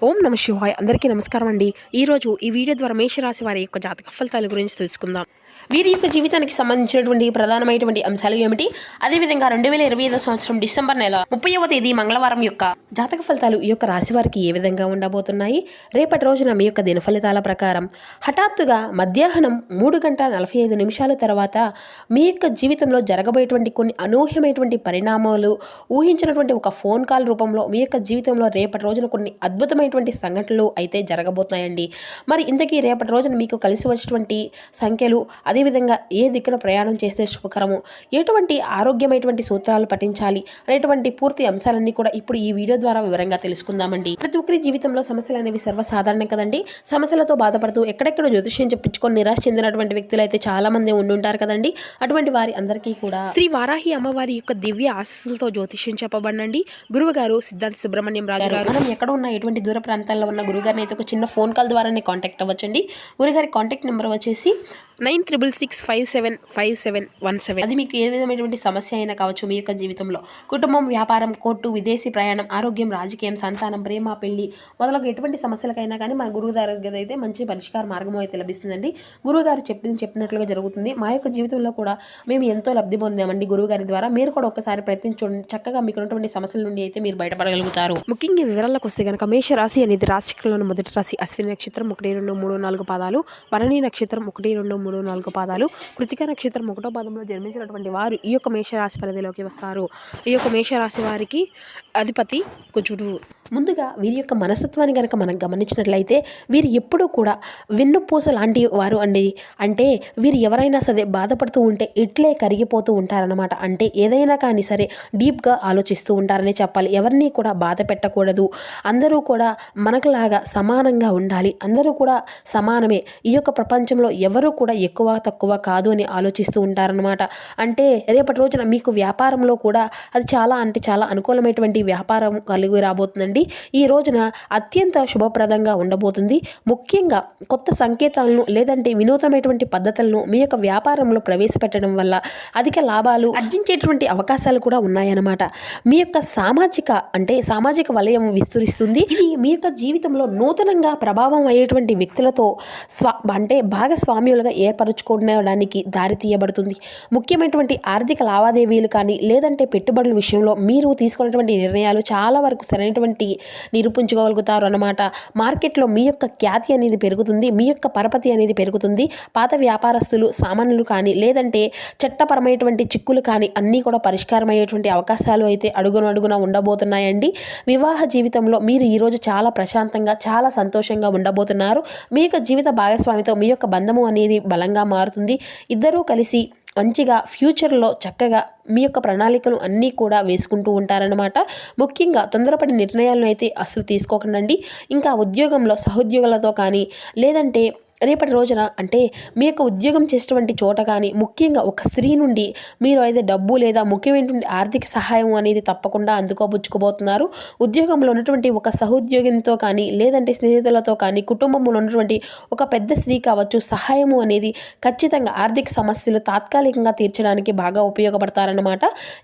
ఓం నమ శివాయ. అందరికీ నమస్కారం అండి. ఈరోజు ఈ వీడియో ద్వారా మేషరాశి వారి యొక్క జాతక ఫలితాల గురించి తెలుసుకుందాం. వీరి యొక్క జీవితానికి సంబంధించినటువంటి ప్రధానమైనటువంటి అంశాలు ఏమిటి, అదేవిధంగా 2025 సంవత్సరం డిసెంబర్ నెల 30వ తేదీ మంగళవారం యొక్క జాతక ఫలితాలు ఈ యొక్క రాశి వారికి ఏ విధంగా ఉండబోతున్నాయి. రేపటి రోజున మీ యొక్క దిన ఫలితాల ప్రకారం హఠాత్తుగా మధ్యాహ్నం 3:45 తర్వాత మీ యొక్క జీవితంలో జరగబోయేటువంటి కొన్ని అనూహ్యమైనటువంటి పరిణామాలు, ఊహించినటువంటి ఒక ఫోన్ కాల్ రూపంలో మీ యొక్క జీవితంలో రేపటి రోజున కొన్ని అద్భుతమైనటువంటి సంఘటనలు అయితే జరగబోతున్నాయండి. మరి ఇంతకీ రేపటి రోజున మీకు కలిసి వచ్చినటువంటి సంఖ్యలు, అదేవిధంగా ఏ దిక్కున ప్రయాణం చేస్తే శుభకరము, ఎటువంటి ఆరోగ్యమైనటువంటి సూత్రాలు పఠించాలి అనేటువంటి పూర్తి అంశాలన్నీ కూడా ఇప్పుడు ఈ వీడియో ద్వారా వివరంగా తెలుసుకుందామండి. ప్రతి ఒక్కరి జీవితంలో సమస్యలు అనేవి సర్వసాధారణం కదండి. సమస్యలతో బాధపడుతూ ఎక్కడెక్కడ జ్యోతిష్యం చెప్పించుకొని నిరాశ చెందినటువంటి వ్యక్తులు అయితే చాలా మంది ఉండుంటారు కదండి. అటువంటి వారి అందరికీ కూడా శ్రీ వారాహి అమ్మవారి యొక్క దివ్య ఆశీస్సులతో జ్యోతిష్యం చెప్పబడినండి. గురువుగారు సిద్ధాంత సుబ్రహ్మణ్యం రాజు గారు. మనం ఎక్కడ ఉన్న ఎటువంటి దూర ప్రాంతాల్లో ఉన్న గురుగారిని అయితే ఒక చిన్న ఫోన్ కాల్ ద్వారానే కాంటాక్ట్ అవ్వచ్చండి. గురుగారి కాంటాక్ట్ నెంబర్ వచ్చేసి 9665757117. అది మీకు ఏ విధమైనటువంటి సమస్య అయినా కావచ్చు, మీ యొక్క జీవితంలో కుటుంబం, వ్యాపారం, కోర్టు, విదేశీ ప్రయాణం, ఆరోగ్యం, రాజకీయం, సంతానం, ప్రేమ, పెళ్లి మొదలగు ఎటువంటి సమస్యలకైనా కానీ మన గురువు దగ్గర అయితే మంచి పరిష్కార మార్గం అయితే లభిస్తుందండి. గురువుగారు చెప్పినట్లుగా జరుగుతుంది. మా యొక్క జీవితంలో కూడా మేము ఎంతో లబ్ధి పొందామండి గురువుగారి ద్వారా. మీరు కూడా ఒకసారి ప్రయత్నించండి. చక్కగా మీకు ఉన్నటువంటి సమస్యల నుండి అయితే మీరు బయటపడగలుగుతారు. ముఖ్యంగా వివరాలకు వస్తే కనుక మేష రాశి అనేది రాశిలోని మొదటి రాశి. అశ్విని నక్షత్రం 1, 2, 3, 4 పాదాలు, భరణి నక్షత్రం 1, 2, 3, 4 పాదాలు, కృతిక నక్షత్రం 1వ పాదంలో జన్మించినటువంటి వారు ఈ యొక్క మేషరాశి పరిధిలోకి వస్తారు. ఈ యొక్క మేషరాశి వారికి అధిపతి కుజుడు. ముందుగా వీరి యొక్క మనస్తత్వాన్ని కనుక మనం గమనించినట్లయితే వీరు ఎప్పుడూ కూడా వెన్నుపూస లాంటి వారు అండి. అంటే వీరు ఎవరైనా సరే బాధపడుతూ ఉంటే ఇట్లే కరిగిపోతూ ఉంటారనమాట. అంటే ఏదైనా కానీ సరే డీప్గా ఆలోచిస్తూ ఉంటారని చెప్పాలి. ఎవరిని కూడా బాధ పెట్టకూడదు. అందరూ కూడా మనకులాగా సమానంగా ఉండాలి. అందరూ కూడా సమానమే. ఈ యొక్క ప్రపంచంలో ఎవరు కూడా ఎక్కువ తక్కువ కాదు అని ఆలోచిస్తూ ఉంటారనమాట. అంటే రేపటి రోజున మీకు వ్యాపారంలో కూడా అది చాలా అనుకూలమైనటువంటి వ్యాపారం కలిగి రాబోతుందండి. ఈ రోజున అత్యంత శుభప్రదంగా ఉండబోతుంది. ముఖ్యంగా కొత్త సంకేతాలను లేదంటే వినూతనమైనటువంటి పద్ధతులను మీ యొక్క వ్యాపారంలో ప్రవేశపెట్టడం వల్ల అధిక లాభాలు ఆర్జించేటువంటి అవకాశాలు కూడా ఉన్నాయన్నమాట. మీ యొక్క సామాజిక వలయం విస్తరిస్తుంది. ఇది మీ యొక్క జీవితంలో నూతనంగా ప్రభావం అయ్యేటువంటి వ్యక్తులతో భాగస్వామ్యులుగా ఏర్పరచుకోవడానికి దారి తీయబడుతుంది. ముఖ్యమైనటువంటి ఆర్థిక లావాదేవీలు కానీ లేదంటే పెట్టుబడుల విషయంలో మీరు తీసుకున్నటువంటి నిర్ణయాలు చాలా వరకు సరైనటువంటి నిరూపించుకోగలుగుతారు అన్నమాట. మార్కెట్లో మీ యొక్క ఖ్యాతి అనేది పెరుగుతుంది. మీ యొక్క పరపతి అనేది పెరుగుతుంది. పాత వ్యాపారస్తులు, సామాన్యులు కానీ లేదంటే చట్టపరమైనటువంటి చిక్కులు కానీ అన్నీ కూడా పరిష్కారం అయ్యేటువంటి అవకాశాలు అయితే అడుగున ఉండబోతున్నాయండి. వివాహ జీవితంలో మీరు ఈరోజు చాలా ప్రశాంతంగా, చాలా సంతోషంగా ఉండబోతున్నారు. మీ యొక్క జీవిత భాగస్వామితో మీ యొక్క బంధము అనేది బలంగా మారుతుంది. ఇద్దరూ కలిసి మంచిగా ఫ్యూచర్లో చక్కగా మీ యొక్క ప్రణాళికలు అన్నీ కూడా వేసుకుంటూ ఉంటారనమాట. ముఖ్యంగా తొందరపడి నిర్ణయాలను అయితే అస్సలు తీసుకోకండి. ఇంకా ఉద్యోగంలో సహోద్యోగులతో కానీ లేదంటే రేపటి రోజున అంటే మీ యొక్క ఉద్యోగం చేసేటువంటి చోట కానీ ముఖ్యంగా ఒక స్త్రీ నుండి మీరు అయితే డబ్బు లేదా ముఖ్యమైనటువంటి ఆర్థిక సహాయం అనేది తప్పకుండా అందుకోబుచ్చుకోబోతున్నారు. ఉద్యోగంలో ఉన్నటువంటి ఒక సహోద్యోగితో కానీ లేదంటే స్నేహితులతో కానీ కుటుంబంలో ఉన్నటువంటి ఒక పెద్ద స్త్రీ కావచ్చు సహాయము అనేది ఖచ్చితంగా ఆర్థిక సమస్యలు తాత్కాలికంగా తీర్చడానికి బాగా ఉపయోగపడతారన్నమాట.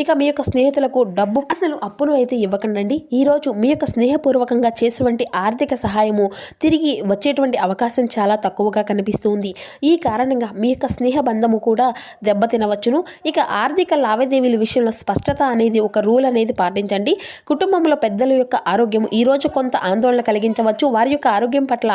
ఇక మీ యొక్క స్నేహితులకు డబ్బు అసలు అప్పును అయితే ఇవ్వకండి. ఈరోజు మీ యొక్క స్నేహపూర్వకంగా చేసేటువంటి ఆర్థిక సహాయము తిరిగి వచ్చేటువంటి అవకాశం చాలా తక్కువగా కనిపిస్తుంది. ఈ కారణంగా మీ యొక్క స్నేహ బంధము కూడా దెబ్బతినవచ్చును. ఇక ఆర్థిక లావాదేవీల విషయంలో స్పష్టత అనేది ఒక రూల్ అనేది పాటించండి. కుటుంబంలో పెద్దల యొక్క ఆరోగ్యం ఈరోజు కొంత ఆందోళన కలిగించవచ్చు. వారి యొక్క ఆరోగ్యం పట్ల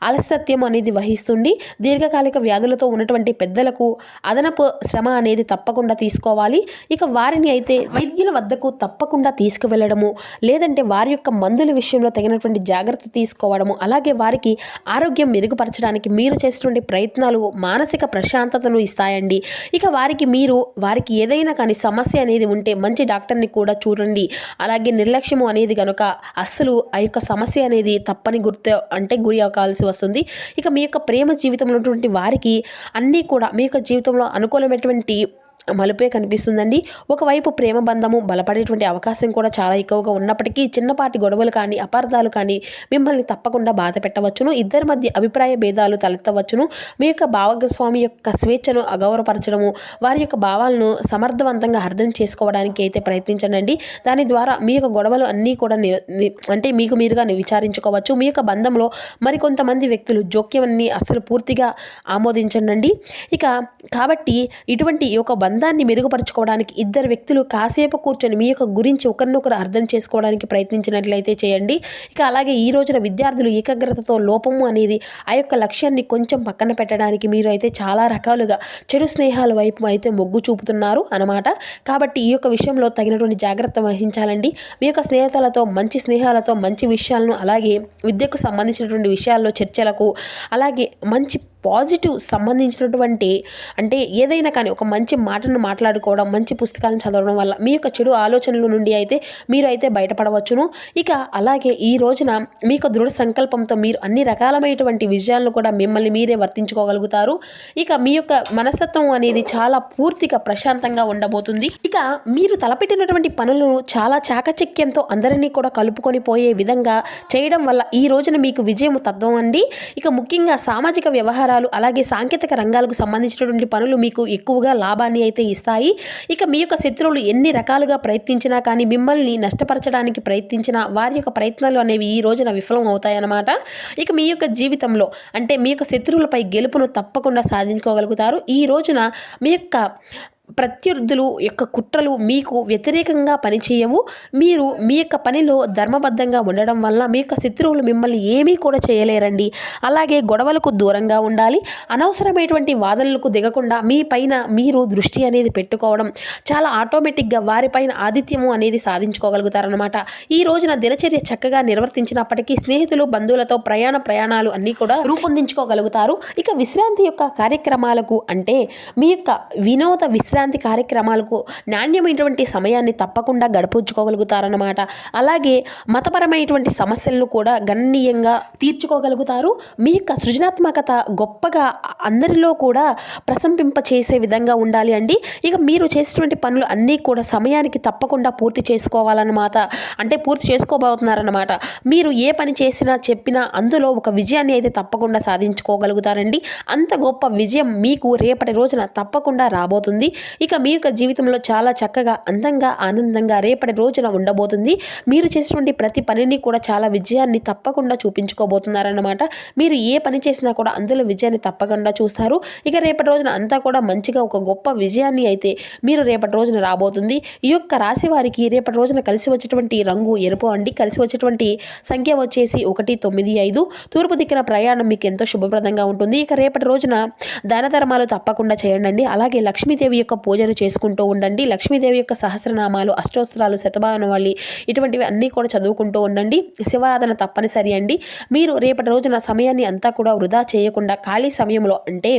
ఆలస్యత్యం అనేది వహిస్తుంది. దీర్ఘకాలిక వ్యాధులతో ఉన్నటువంటి పెద్దలకు అదనపు శ్రమ అనేది తప్పకుండా తీసుకోవాలి. ఇక వారిని అయితే వైద్యుల వద్దకు తప్పకుండా తీసుకువెళ్ళడము లేదంటే వారి యొక్క మందుల విషయంలో తగినటువంటి జాగ్రత్త తీసుకోవడము, అలాగే వారికి ఆరోగ్యం మెరుగుపరచడానికి మీరు చేసేటువంటి ప్రయత్నాలు మానసిక ప్రశాంతతను ఇస్తాయండి. ఇక వారికి ఏదైనా కానీ సమస్య అనేది ఉంటే మంచి డాక్టర్ని కూడా చూడండి. అలాగే నిర్లక్ష్యము అనేది కనుక అస్సలు ఆ యొక్క సమస్య అనేది తప్పని గురి అవ్వాల్సి వస్తుంది. ఇక మీ యొక్క ప్రేమ జీవితంలో ఉన్నటువంటి వారికి అన్నీ కూడా మీ యొక్క జీవితంలో అనుకూలమైనటువంటి మలుపే కనిపిస్తుందండి. ఒకవైపు ప్రేమ బంధము బలపడేటువంటి అవకాశం కూడా చాలా ఎక్కువగా ఉన్నప్పటికీ చిన్నపాటి గొడవలు కానీ అపార్థాలు కానీ మిమ్మల్ని తప్పకుండా బాధ పెట్టవచ్చును. ఇద్దరి మధ్య అభిప్రాయ భేదాలు తలెత్తవచ్చును. మీ యొక్క భాగస్వామి యొక్క స్వేచ్ఛను అగౌరవపరచడము, వారి యొక్క భావాలను సమర్థవంతంగా అర్థం చేసుకోవడానికి అయితే ప్రయత్నించండి. దాని ద్వారా మీ యొక్క గొడవలు అన్నీ కూడా అంటే మీకు మీరుగా విచారించుకోవచ్చు. మీ యొక్క బంధంలో మరికొంతమంది వ్యక్తులు జోక్యాన్ని అస్సలు పూర్తిగా ఆమోదించండి. కాబట్టి ఇటువంటి ఈ యొక్క బంధాన్ని మెరుగుపరచుకోవడానికి ఇద్దరు వ్యక్తులు కాసేపు కూర్చొని మీ యొక్క గురించి ఒకరినొకరు అర్థం చేసుకోవడానికి ప్రయత్నించినట్లయితే చేయండి. అలాగే ఈ రోజున విద్యార్థులు ఏకాగ్రతతో లోపము అనేది ఆ యొక్క లక్ష్యాన్ని కొంచెం పక్కన పెట్టడానికి మీరు అయితే చాలా రకాలుగా చెడు స్నేహాల వైపు అయితే మొగ్గు చూపుతున్నారు అన్నమాట. కాబట్టి ఈ యొక్క విషయంలో తగినటువంటి జాగ్రత్త వహించాలండి. మీ యొక్క స్నేహితులతో మంచి స్నేహాలతో మంచి విషయాలను, అలాగే విద్యకు సంబంధించినటువంటి విషయాల్లో చర్చలకు, అలాగే మంచి పాజిటివ్ సంబంధించినటువంటి అంటే ఏదైనా కానీ ఒక మంచి మాటను మాట్లాడుకోవడం, మంచి పుస్తకాలను చదవడం వల్ల మీ యొక్క చెడు ఆలోచనల నుండి అయితే మీరు అయితే బయటపడవచ్చును. అలాగే ఈ రోజున మీకు దృఢ సంకల్పంతో మీరు అన్ని రకాలమైనటువంటి విజయాలను కూడా మిమ్మల్ని మీరే వర్తించుకోగలుగుతారు. మీ యొక్క మనస్తత్వం అనేది చాలా పూర్తిగా ప్రశాంతంగా ఉండబోతుంది. మీరు తలపెట్టినటువంటి పనులను చాలా చాకచక్యంతో అందరినీ కూడా కలుపుకొని పోయే విధంగా చేయడం వల్ల ఈ రోజున మీకు విజయం తథ్యం అండి. ముఖ్యంగా సామాజిక వ్యవహారాలు, అలాగే సాంకేతిక రంగాలకు సంబంధించినటువంటి పనులు మీకు ఎక్కువగా లాభాన్ని అయితే ఇస్తాయి. మీ యొక్క శత్రువులు ఎన్ని రకాలుగా ప్రయత్నించినా కానీ మిమ్మల్ని నష్టపరచడానికి ప్రయత్నించినా వారి యొక్క ప్రయత్నాలు అనేవి ఈ రోజున విఫలం అవుతాయన్నమాట. మీ యొక్క జీవితంలో అంటే మీ యొక్క శత్రువులపై గెలుపును తప్పకుండా సాధించుకోగలుగుతారు. ఈ రోజున మీ యొక్క ప్రత్యర్థులు యొక్క కుట్రలు మీకు వ్యతిరేకంగా పనిచేయవు. మీరు మీ యొక్క పనిలో ధర్మబద్ధంగా ఉండడం వల్ల మీ యొక్క శత్రువులు మిమ్మల్ని ఏమీ కూడా చేయలేరండి. అలాగే గొడవలకు దూరంగా ఉండాలి. అనవసరమైనటువంటి వాదనలకు దిగకుండా మీ పైన మీరు దృష్టి అనేది పెట్టుకోవడం చాలా ఆటోమేటిక్గా వారిపైన ఆధిత్యము అనేది సాధించుకోగలుగుతారనమాట. ఈ రోజున దినచర్య చక్కగా నిర్వర్తించినప్పటికీ స్నేహితులు, బంధువులతో ప్రయాణాలు అన్నీ కూడా రూపొందించుకోగలుగుతారు. విశ్రాంతి యొక్క కార్యక్రమాలకు అంటే మీ యొక్క వినోద విశ్రాంతి కార్యక్రమాలకు నాణ్యమైనటువంటి సమయాన్ని తప్పకుండా గడిపించుకోగలుగుతారన్నమాట. అలాగే మతపరమైనటువంటి సమస్యలను కూడా గణనీయంగా తీర్చుకోగలుగుతారు. మీ యొక్క సృజనాత్మకత గొప్పగా అందరిలో కూడా ప్రశంసింప చేసే విధంగా ఉండాలి అండి. మీరు చేసేటువంటి పనులు అన్నీ కూడా సమయానికి తప్పకుండా పూర్తి చేసుకోవాలన్నమాట. అంటే పూర్తి చేసుకోబోతున్నారన్నమాట. మీరు ఏ పని చేసినా చెప్పినా అందులో ఒక విజయాన్ని అయితే తప్పకుండా సాధించుకోగలుగుతారండి. అంత గొప్ప విజయం మీకు రేపటి రోజున తప్పకుండా రాబోతుంది. మీ యొక్క జీవితంలో చాలా చక్కగా, అందంగా, ఆనందంగా రేపటి రోజున ఉండబోతుంది. మీరు చేసినటువంటి ప్రతి పనిని కూడా చాలా విజయాన్ని తప్పకుండా చూపించుకోబోతున్నారన్నమాట. మీరు ఏ పని చేసినా కూడా అందులో విజయాన్ని తప్పకుండా చూస్తారు. రేపటి రోజున అంతా కూడా మంచిగా ఒక గొప్ప విజయాన్ని అయితే మీరు రేపటి రోజున రాబోతుంది. ఈ యొక్క రాశి వారికి రేపటి రోజున కలిసి వచ్చేటువంటి రంగు ఎరుపు అండి. కలిసి వచ్చేటువంటి సంఖ్య వచ్చేసి 195. తూర్పు దిక్కున ప్రయాణం మీకు ఎంతో శుభప్రదంగా ఉంటుంది. రేపటి రోజున దాన ధర్మాలు తప్పకుండా చేయండి. అలాగే లక్ష్మీదేవి యొక్క పూజలు చేసుకుంటూ ఉండండి. లక్ష్మీదేవి యొక్క సహస్రనామాలు, అష్టోత్తరాలు, శతభావనవళి ఇటువంటివి అన్నీ కూడా చదువుకుంటూ ఉండండి. శివారాధన తప్పనిసరి అండి. మీరు రేపటి రోజున సమయాన్ని అంతా కూడా వృధా చేయకుండా ఖాళీ సమయంలో అంటే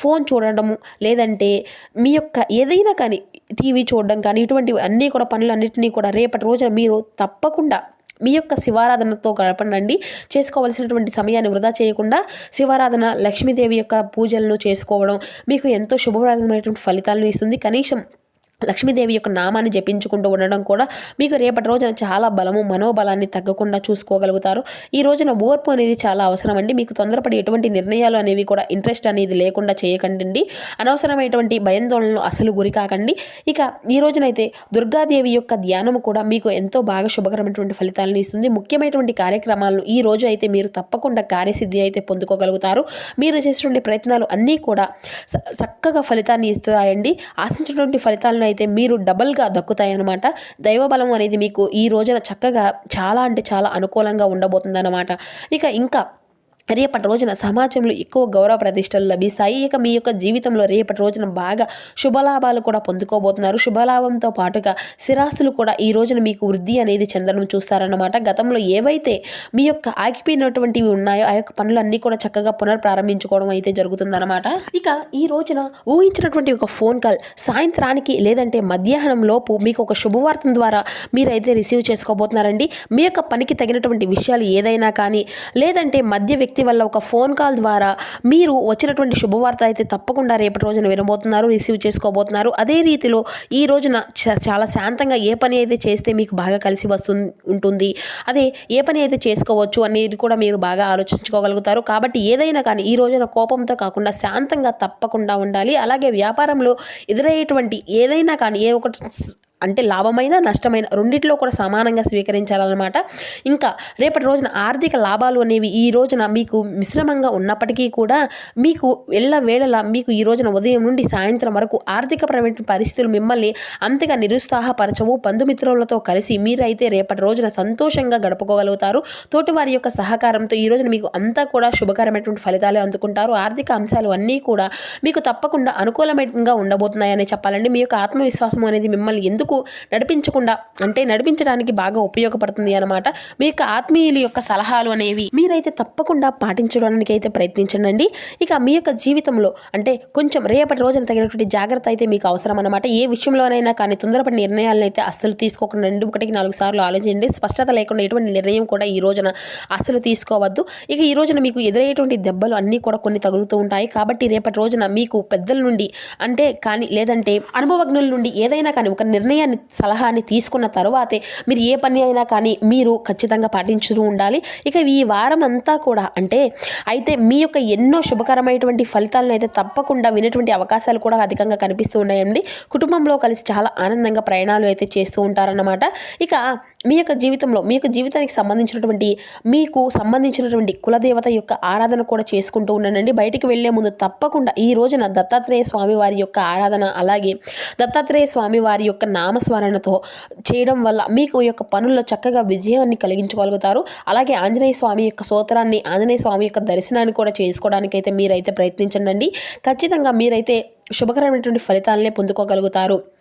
ఫోన్ చూడడం, లేదంటే మీ యొక్క ఏదైనా కానీ టీవీ చూడడం కానీ ఇటువంటివి అన్నీ కూడా పనులన్నింటినీ కూడా రేపటి రోజున మీరు తప్పకుండా మీ యొక్క శివారాధనతో గడపండి. చేసుకోవలసినటువంటి సమయాన్ని వృధా చేయకుండా శివారాధన, లక్ష్మీదేవి యొక్క పూజలను చేసుకోవడం మీకు ఎంతో శుభప్రదమైనటువంటి ఫలితాలను ఇస్తుంది. కనీసం లక్ష్మీదేవి యొక్క నామాన్ని జపించుకుంటూ ఉండడం కూడా మీకు రేపటి రోజున చాలా బలము, మనోబలాన్ని తగ్గకుండా చూసుకోగలుగుతారు. ఈ రోజున ఓర్పు అనేది చాలా అవసరం అండి. మీకు తొందరపడి ఎటువంటి నిర్ణయాలు అనేవి కూడా ఇంట్రెస్ట్ అనేది లేకుండా చేయకండి. అనవసరమైనటువంటి భయాందోళనలు అసలు గురి కాకండి. ఈ రోజునైతే దుర్గాదేవి యొక్క ధ్యానము కూడా మీకు ఎంతో బాగా శుభకరమైనటువంటి ఫలితాలను ఇస్తుంది. ముఖ్యమైనటువంటి కార్యక్రమాలను ఈ రోజు అయితే మీరు తప్పకుండా కార్యసిద్ధి అయితే పొందుకోగలుగుతారు. మీరు చేసినటువంటి ప్రయత్నాలు అన్నీ కూడా చక్కగా ఫలితాన్ని ఇస్తాయండి. ఆశించినటువంటి ఫలితాలను అయితే మీరు డబల్గా దక్కుతాయన్నమాట. దైవబలం అనేది మీకు ఈ రోజున చక్కగా చాలా అంటే చాలా అనుకూలంగా ఉండబోతుందన్నమాట. ఇంకా రేపటి రోజున సమాజంలో ఎక్కువ గౌరవ ప్రతిష్టలు లభిస్తాయి. మీ యొక్క జీవితంలో రేపటి రోజున బాగా శుభలాభాలు కూడా పొందుకోబోతున్నారు. శుభలాభంతో పాటుగా స్థిరాస్తులు కూడా ఈ రోజున మీకు వృద్ధి అనేది చెందడం చూస్తారన్నమాట. గతంలో ఏవైతే మీ యొక్క ఆగిపోయినటువంటివి ఉన్నాయో ఆ యొక్క పనులన్నీ కూడా చక్కగా పునర్ప్రారంభించుకోవడం అయితే జరుగుతుందన్నమాట. ఈ రోజున ఊహించినటువంటి ఒక ఫోన్ కాల్ సాయంత్రానికి లేదంటే మధ్యాహ్నం లోపు మీకు ఒక శుభవార్త ద్వారా మీరైతే రిసీవ్ చేసుకోబోతున్నారండి. మీ యొక్క పనికి తగినటువంటి విషయాలు ఏదైనా కానీ లేదంటే మధ్య వ్యక్తి వల్ల ఒక ఫోన్ కాల్ ద్వారా మీరు వచ్చినటువంటి శుభవార్త అయితే తప్పకుండా రేపటి రోజున వినబోతున్నారు, రిసీవ్ చేసుకోబోతున్నారు. అదే రీతిలో ఈ రోజున చాలా శాంతంగా ఏ పని అయితే చేస్తే మీకు బాగా కలిసి ఉంటుంది, అదే ఏ పని అయితే చేసుకోవచ్చు అనేది కూడా మీరు బాగా ఆలోచించుకోగలుగుతారు. కాబట్టి ఏదైనా కానీ ఈ రోజున కోపంతో కాకుండా శాంతంగా తప్పకుండా ఉండాలి. అలాగే వ్యాపారంలో ఎదురయ్యేటువంటి ఏదైనా కానీ ఏ ఒకటి అంటే లాభమైన నష్టమైన రెండిట్లో కూడా సమానంగా స్వీకరించాలన్నమాట. ఇంకా రేపటి రోజున ఆర్థిక లాభాలు అనేవి ఈ రోజున మీకు మిశ్రమంగా ఉన్నప్పటికీ కూడా మీకు వేళలా మీకు ఈ రోజున ఉదయం నుండి సాయంత్రం వరకు ఆర్థికపరమైన పరిస్థితులు మిమ్మల్ని అంతగా నిరుత్సాహపరచవు. బంధుమిత్రులతో కలిసి మీరైతే రేపటి రోజున సంతోషంగా గడుపుకోగలుగుతారు. తోటివారి యొక్క సహకారంతో ఈ రోజున మీకు అంతా కూడా శుభకరమైనటువంటి ఫలితాలే అందుకుంటారు. ఆర్థిక అంశాలు అన్నీ కూడా మీకు తప్పకుండా అనుకూలమైనగా ఉండబోతున్నాయని చెప్పాలండి. మీ యొక్క ఆత్మవిశ్వాసం అనేది మిమ్మల్ని ఎందుకు నడిపించడానికి బాగా ఉపయోగపడుతుంది అన్నమాట. మీ యొక్క ఆత్మీయుల యొక్క సలహాలు అనేవి మీరైతే తప్పకుండా పాటించడానికి అయితే ప్రయత్నించండి. ఇక మీ యొక్క జీవితంలో అంటే కొంచెం రేపటి రోజున తగినటువంటి జాగ్రత్త అయితే మీకు అవసరం అన్నమాట. ఏ విషయంలోనైనా కానీ తొందరపడి నిర్ణయాలను అయితే అస్సలు తీసుకోకుండా 1-4 సార్లు ఆలోచించండి. స్పష్టత లేకుండా ఎటువంటి నిర్ణయం కూడా ఈ రోజున అస్సలు తీసుకోవద్దు. ఇక ఈ రోజున మీకు ఎదురయ్యేటువంటి దెబ్బలు అన్నీ కూడా కొన్ని తగులుతూ ఉంటాయి. కాబట్టి రేపటి రోజున మీకు పెద్దల నుండి లేదంటే అనుభవజ్ఞుల నుండి ఏదైనా కానీ ఒక సలహాని తీసుకున్న తరువాతే మీరు ఏ పని అయినా కానీ మీరు ఖచ్చితంగా పాటించుతూ ఉండాలి. ఇక ఈ వారం అంతా కూడా అయితే మీ యొక్క ఎన్నో శుభకరమైనటువంటి ఫలితాలను అయితే తప్పకుండా వినేటువంటి అవకాశాలు కూడా అధికంగా కనిపిస్తూ ఉన్నాయండి. కుటుంబంలో కలిసి చాలా ఆనందంగా ప్రయాణాలు అయితే చేస్తూ ఉంటారన్నమాట. ఇక మీ యొక్క జీవితానికి సంబంధించినటువంటి కులదేవత యొక్క ఆరాధన కూడా చేసుకుంటూ ఉండండి. బయటికి వెళ్లే ముందు తప్పకుండా ఈ రోజున దత్తాత్రేయ స్వామి వారి యొక్క ఆరాధన, అలాగే దత్తాత్రేయ స్వామి వారి యొక్క నామస్మరణతో చేయడం వల్ల మీకు యొక్క పనుల్లో చక్కగా విజయాన్ని కలిగించుకోగలుగుతారు. అలాగే ఆంజనేయ స్వామి యొక్క స్తోత్రాన్ని, ఆంజనేయ స్వామి యొక్క దర్శనాన్ని కూడా చేసుకోవడానికి అయితే మీరైతే ప్రయత్నించండి. ఖచ్చితంగా మీరైతే శుభకరమైనటువంటి ఫలితాలనే పొందుకోగలుగుతారు.